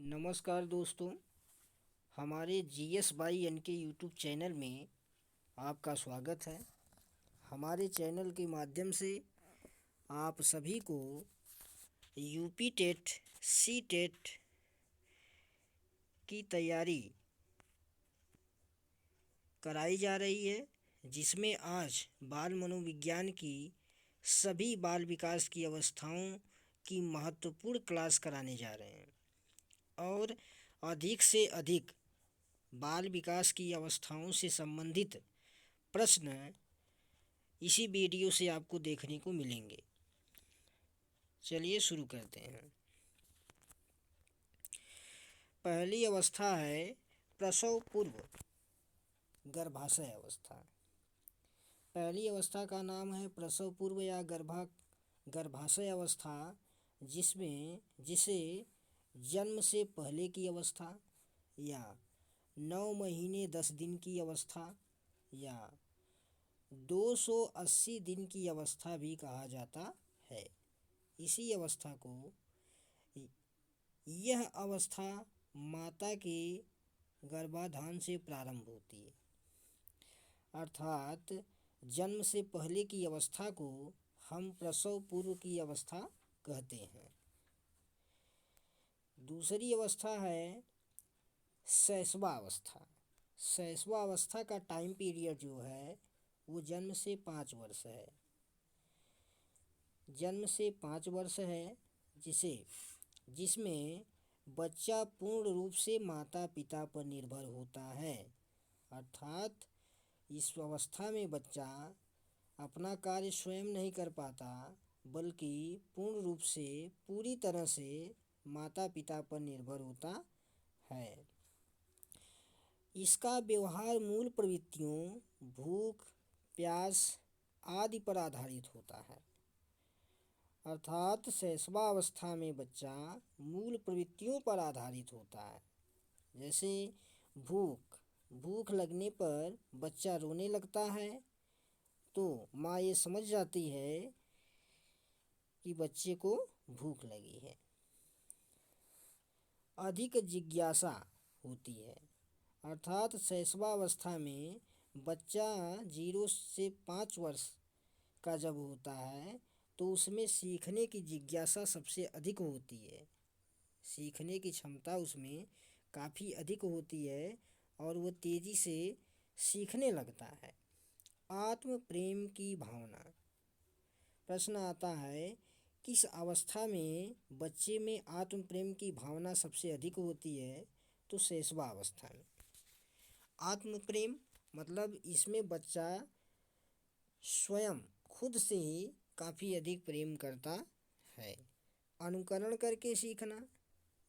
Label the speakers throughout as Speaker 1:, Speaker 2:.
Speaker 1: नमस्कार दोस्तों, हमारे जीएस बाई एन के यूट्यूब चैनल में आपका स्वागत है। हमारे चैनल के माध्यम से आप सभी को यूपी टेट, सी टेट की तैयारी कराई जा रही है, जिसमें आज बाल मनोविज्ञान की सभी बाल विकास की अवस्थाओं की महत्वपूर्ण क्लास कराने जा रहे हैं और अधिक से अधिक बाल विकास की अवस्थाओं से संबंधित प्रश्न इसी वीडियो से आपको देखने को मिलेंगे। चलिए शुरू करते हैं। पहली अवस्था है प्रसव पूर्व गर्भाशय अवस्था। पहली अवस्था का नाम है प्रसव पूर्व या गर्भाशय अवस्था, जिसे जन्म से पहले की अवस्था या 9 महीने 10 दिन की अवस्था या 280 दिन की अवस्था भी कहा जाता है। इसी अवस्था को यह अवस्था माता के गर्भाधान से प्रारंभ होती है, अर्थात जन्म से पहले की अवस्था को हम प्रसव पूर्व की अवस्था कहते हैं। दूसरी अवस्था है शैशवा अवस्था। शैशवा अवस्था का टाइम पीरियड जो है वो जन्म से 5 वर्ष है। जन्म से 5 वर्ष है जिसमें बच्चा पूर्ण रूप से माता पिता पर निर्भर होता है, अर्थात इस अवस्था में बच्चा अपना कार्य स्वयं नहीं कर पाता, बल्कि पूर्ण रूप से पूरी तरह से माता पिता पर निर्भर होता है। इसका व्यवहार मूल प्रवृत्तियों भूख, प्यास आदि पर आधारित होता है, अर्थात शैशवा अवस्था में बच्चा मूल प्रवृत्तियों पर आधारित होता है। जैसे भूख लगने पर बच्चा रोने लगता है, तो माँ ये समझ जाती है कि बच्चे को भूख लगी है। अधिक जिज्ञासा होती है, अर्थात शैशवा अवस्था में बच्चा 0 से 5 वर्ष का जब होता है तो उसमें सीखने की जिज्ञासा सबसे अधिक होती है। सीखने की क्षमता उसमें काफ़ी अधिक होती है और वो तेज़ी से सीखने लगता है। आत्म प्रेम की भावना। प्रश्न आता है, किस अवस्था में बच्चे में आत्म प्रेम की भावना सबसे अधिक होती है? तो शैशवा अवस्था में। आत्म प्रेम मतलब इसमें बच्चा स्वयं खुद से ही काफ़ी अधिक प्रेम करता है। अनुकरण करके सीखना।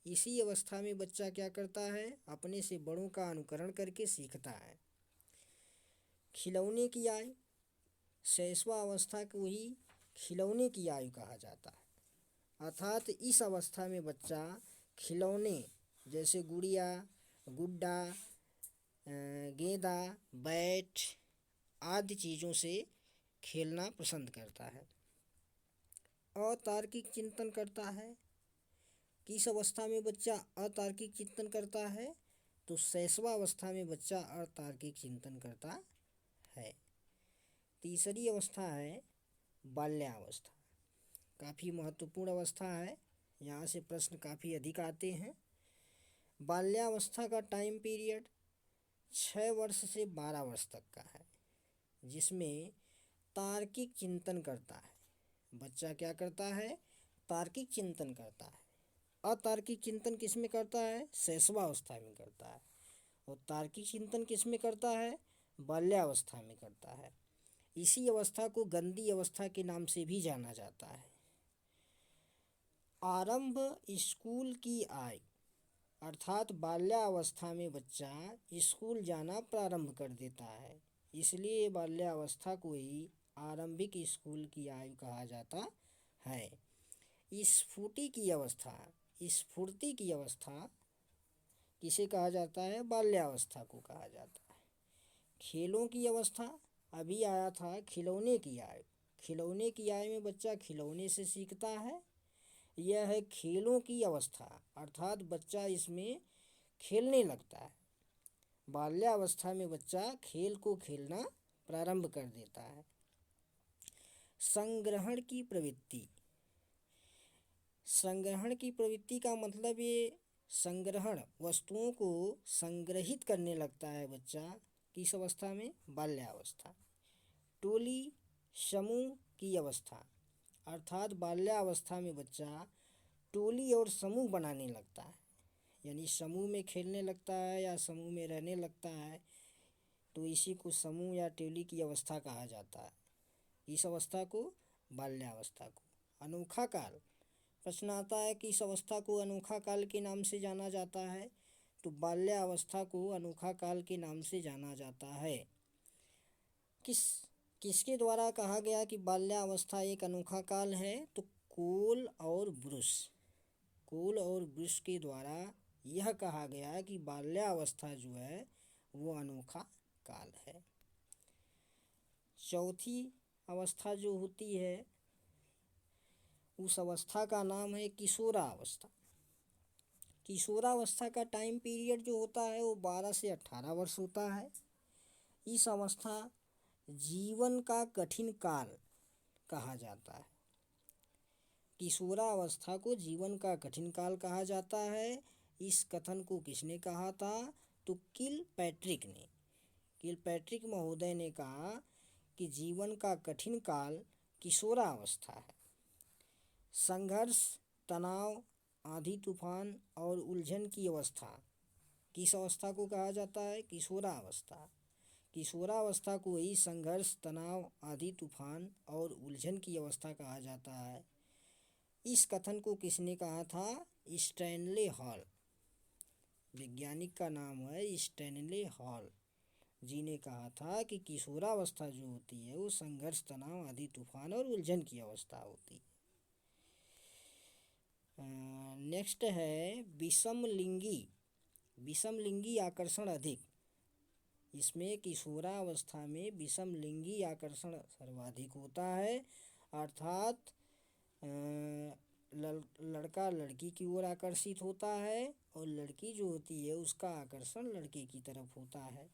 Speaker 1: इसी अवस्था में बच्चा क्या करता है? अपने से बड़ों का अनुकरण करके सीखता है। खिलौने की आयु। शैशवा अवस्था को ही खिलौने की आयु कहा जाता है, अर्थात इस अवस्था में बच्चा खिलौने जैसे गुड़िया, गुड्डा, गेंदा, बैट आदि चीज़ों से खेलना पसंद करता है। अतार्किक चिंतन करता है। किस अवस्था में बच्चा अतार्किक चिंतन करता है? तो शैशवा अवस्था में बच्चा अतार्किक चिंतन करता है। तीसरी अवस्था है बाल्यावस्था। काफ़ी महत्वपूर्ण अवस्था है, यहाँ से प्रश्न काफ़ी अधिक आते हैं। बाल्यावस्था का टाइम पीरियड 6 वर्ष से 12 वर्ष तक का है, जिसमें तार्किक चिंतन करता है। बच्चा क्या करता है? तार्किक चिंतन करता है। अतार्किक चिंतन किस में करता है? शैशवा अवस्था में करता है। और तार्किक चिंतन किस में करता है? बाल्यावस्था में करता है। इसी अवस्था को गंदी अवस्था के नाम से भी जाना जाता है। आरंभ स्कूल की आयु, अर्थात बाल्यावस्था में बच्चा स्कूल जाना प्रारंभ कर देता है, इसलिए बाल्यावस्था को ही आरंभिक स्कूल की आयु कहा जाता है। स्फूर्ति की अवस्था। स्फूर्ति की अवस्था किसे कहा जाता है? बाल्यावस्था को कहा जाता है। खेलों की अवस्था। अभी आया था खिलौने की आयु। खिलौने की आयु में बच्चा खिलौने से सीखता है यह है खेलों की अवस्था, अर्थात बच्चा इसमें खेलने लगता है। बाल्यावस्था में बच्चा खेल को खेलना प्रारंभ कर देता है। संग्रहण की प्रवृत्ति, संग्रहण की प्रवृत्ति का मतलब ये संग्रहण, वस्तुओं को संग्रहित करने लगता है बच्चा किस अवस्था में? बाल्यावस्था। टोली समूह की अवस्था, अर्थात बाल्यावस्था में बच्चा टोली और समूह बनाने लगता है, यानी समूह में खेलने लगता है या समूह में रहने लगता है, तो इसी को समूह या टोली की अवस्था कहा जाता है। इस अवस्था को, बाल्यावस्था को। अनोखा काल, प्रश्न आता है कि इस अवस्था को अनोखा काल के नाम से जाना जाता है, तो बाल्यावस्था को अनोखा काल के नाम से जाना जाता है। किसके द्वारा कहा गया कि बाल्यावस्था एक अनोखा काल है? तो कोल और ब्रुस, कोल और ब्रुस के द्वारा यह कहा गया कि बाल्यावस्था जो है वो अनोखा काल है। चौथी अवस्था जो होती है उस अवस्था का नाम है किशोरावस्था। किशोरावस्था का टाइम पीरियड जो होता है वो 12 से 18 वर्ष होता है। इस अवस्था जीवन का कठिन काल कहा जाता है। किशोरावस्था को जीवन का कठिन काल कहा जाता है। इस कथन को किसने कहा था? तो किलपैट्रिक ने, किलपैट्रिक महोदय ने कहा कि जीवन का कठिन काल किशोरावस्था है। संघर्ष, तनाव, आंधी तूफान और उलझन की अवस्था, किस अवस्था को कहा जाता है? किशोरावस्था। किशोरावस्था को ही संघर्ष, तनाव, आंधी तूफान और उलझन की अवस्था कहा जाता है। इस कथन को किसने कहा था? स्टैनले हॉल, वैज्ञानिक का नाम है स्टैनले हॉल जी ने कहा था कि किशोरावस्था जो होती है वो संघर्ष, तनाव, आंधी तूफान और उलझन की अवस्था होती है। नेक्स्ट है विषमलिंगी, विषमलिंगी आकर्षण अधिक। इसमें किशोरावस्था में विषमलिंगी आकर्षण सर्वाधिक होता है, अर्थात लड़का लड़की की ओर आकर्षित होता है और लड़की जो होती है उसका आकर्षण लड़के की तरफ होता है।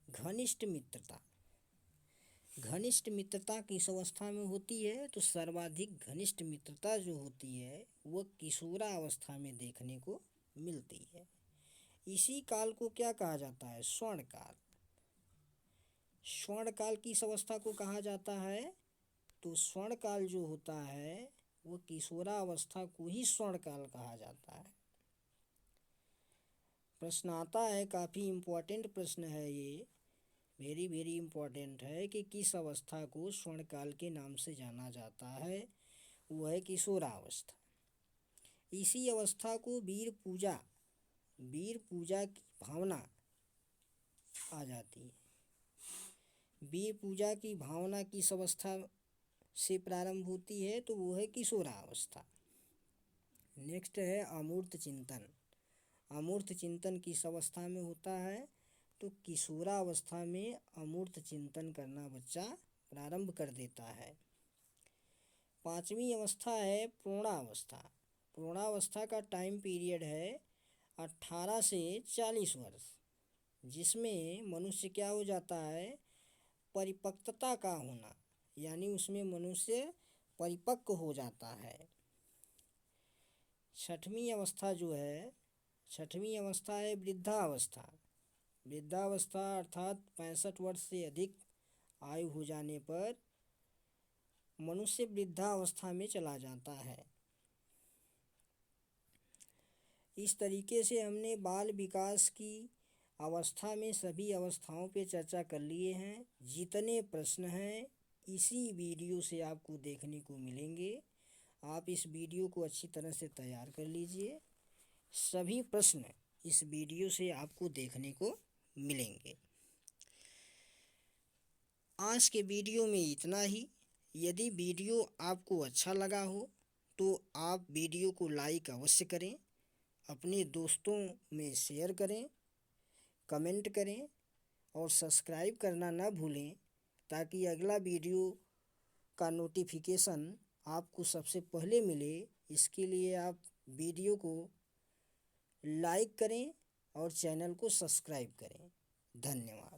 Speaker 1: घनिष्ठ मित्रता, घनिष्ठ मित्रता किस अवस्था में होती है? तो सर्वाधिक घनिष्ठ मित्रता जो होती है वो किशोरावस्था में देखने को मिलती है। इसी काल को क्या कहा जाता है? स्वर्ण काल। स्वर्ण काल किस अवस्था को कहा जाता है? तो स्वर्ण काल जो होता है वो किशोरावस्था को ही स्वर्ण काल कहा जाता है। प्रश्न आता है, काफ़ी इम्पोर्टेंट प्रश्न है ये, वेरी वेरी इम्पोर्टेंट है कि किस अवस्था को स्वर्ण काल के नाम से जाना जाता है? वो है किशोरावस्था। इसी अवस्था को वीर पूजा, वीर पूजा की भावना आ जाती है। वीर पूजा की भावना किस अवस्था से प्रारंभ होती है? तो वो है किशोरावस्था। नेक्स्ट है अमूर्त चिंतन। अमूर्त चिंतन किस अवस्था में होता है? तो किशोरावस्था में अमूर्त चिंतन करना बच्चा प्रारंभ कर देता है। पांचवी अवस्था है पूर्णावस्था। पूर्णावस्था का टाइम पीरियड है 18 से 40 वर्ष, जिसमें मनुष्य क्या हो जाता है? परिपक्वता का होना, यानी उसमें मनुष्य परिपक्व हो जाता है। छठवीं अवस्था जो है, छठवीं अवस्था है वृद्धावस्था। वृद्धावस्था अर्थात 65 वर्ष से अधिक आयु हो जाने पर मनुष्य वृद्धावस्था में चला जाता है। इस तरीके से हमने बाल विकास की अवस्था में सभी अवस्थाओं पे चर्चा कर लिए हैं। जितने प्रश्न हैं इसी वीडियो से आपको देखने को मिलेंगे। आप इस वीडियो को अच्छी तरह से तैयार कर लीजिए। सभी प्रश्न इस वीडियो से आपको देखने को मिलेंगे। आज के वीडियो में इतना ही। यदि वीडियो आपको अच्छा लगा हो तो आप वीडियो को लाइक अवश्य करें, अपने दोस्तों में शेयर करें, कमेंट करें और सब्सक्राइब करना न भूलें, ताकि अगला वीडियो का नोटिफिकेशन आपको सबसे पहले मिले, इसके लिए आप वीडियो को लाइक करें और चैनल को सब्सक्राइब करें। धन्यवाद।